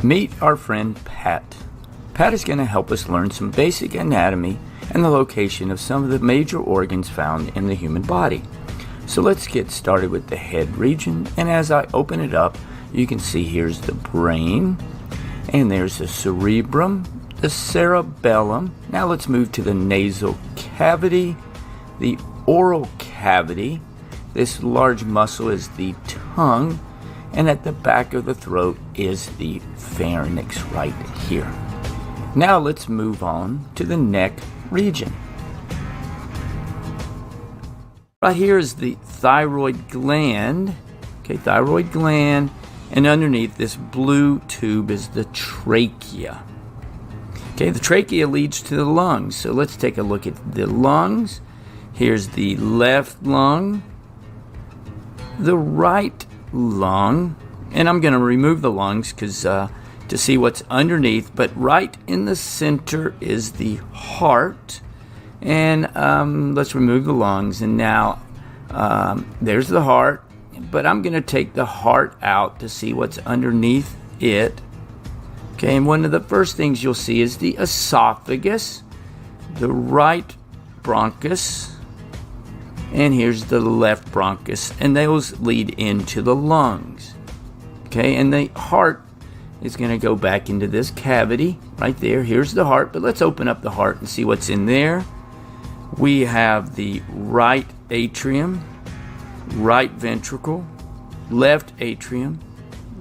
Meet our friend Pat. Pat is going to help us learn some basic anatomy and the location of some of the major organs found in the human body. So let's get started with the head region, and as I open it up, you can see here's the brain, and there's the cerebrum, the cerebellum. Now let's move to the nasal cavity, the oral cavity. This large muscle is the tongue, and at the back of the throat is the pharynx right here. Now let's move on to the neck region. Right here is the thyroid gland, thyroid gland, and underneath this blue tube is the trachea. The trachea leads to the lungs, so let's take a look at the lungs. Here's the left lung, the right lung, and I'm going to remove the lungs because to see what's underneath, but right in the center is the heart, and let's remove the lungs, and now there's the heart, but I'm going to take the heart out to see what's underneath it. And one of the first things you'll see is the esophagus, the right bronchus, and here's the left bronchus, and those lead into the lungs. And the heart is going to go back into this cavity right there. Here's the heart, but let's open up the heart and see what's in there. We have the right atrium, right ventricle, left atrium,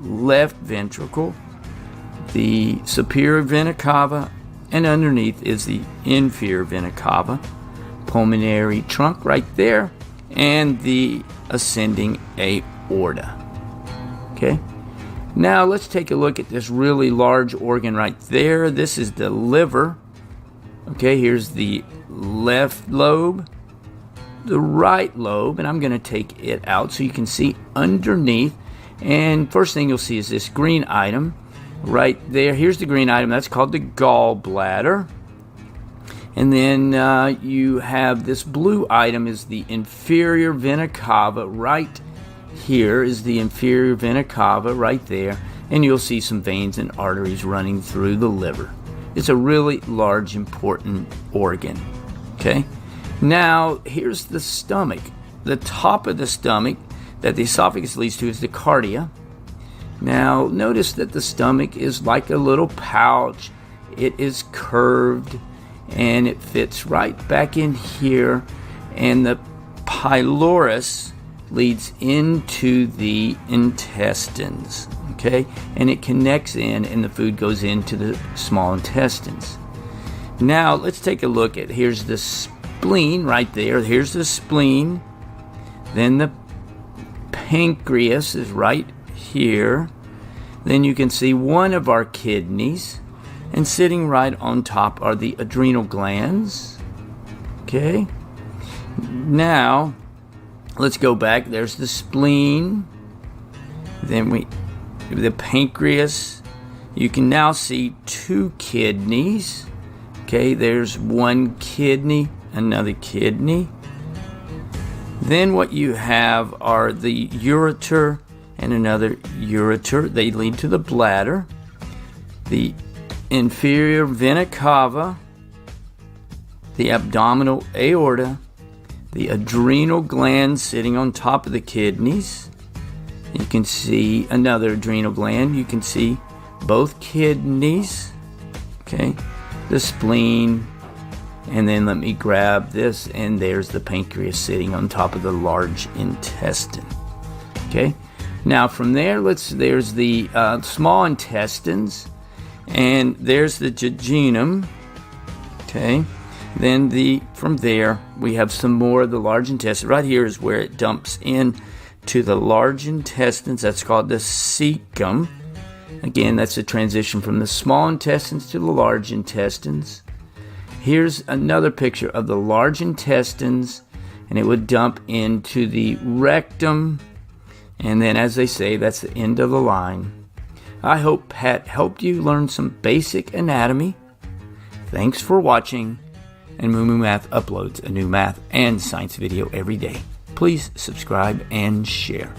left ventricle, the superior vena cava, and underneath is the inferior vena cava, pulmonary trunk right there, and the ascending aorta. Now let's take a look at this really large organ right there. This is the liver. Here's the left lobe, the right lobe, and I'm going to take it out so you can see underneath. And first thing you'll see is this green item right there. Here's the green item. That's called the gallbladder. And then you have this blue item is the inferior vena cava. Right here is the inferior vena cava right there. And you'll see some veins and arteries running through the liver. It's a really large, important organ. Now, here's the stomach. The top of the stomach that the esophagus leads to is the cardia. Now, notice that the stomach is like a little pouch. It is curved, and it fits right back in here. And the pylorus leads into the intestines. And it connects in, and the food goes into the small intestines. Now, let's take a look at, here's the spleen right there. Here's the spleen. Then the pancreas is right here. Then you can see one of our kidneys, and sitting right on top are the adrenal glands. Now, let's go back. There's the spleen. Then the pancreas. You can now see two kidneys. There's one kidney, another kidney. Then what you have are the ureter and another ureter. They lead to the bladder. The inferior vena cava, the abdominal aorta, the adrenal gland sitting on top of the kidneys. You can see another adrenal gland. You can see both kidneys. The spleen, and then let me grab this, and there's the pancreas sitting on top of the large intestine. Now from there, there's the small intestines, and there's the jejunum. Then from there we have some more of the large intestine. Right here is where it dumps in to the large intestines. That's called the cecum. Again, that's a transition from the small intestines to the large intestines. Here's another picture of the large intestines, and it would dump into the rectum. And then, as they say, that's the end of the line. I hope Pat helped you learn some basic anatomy. Thanks for watching, and Moo Moo Math uploads a new math and science video every day. Please subscribe and share.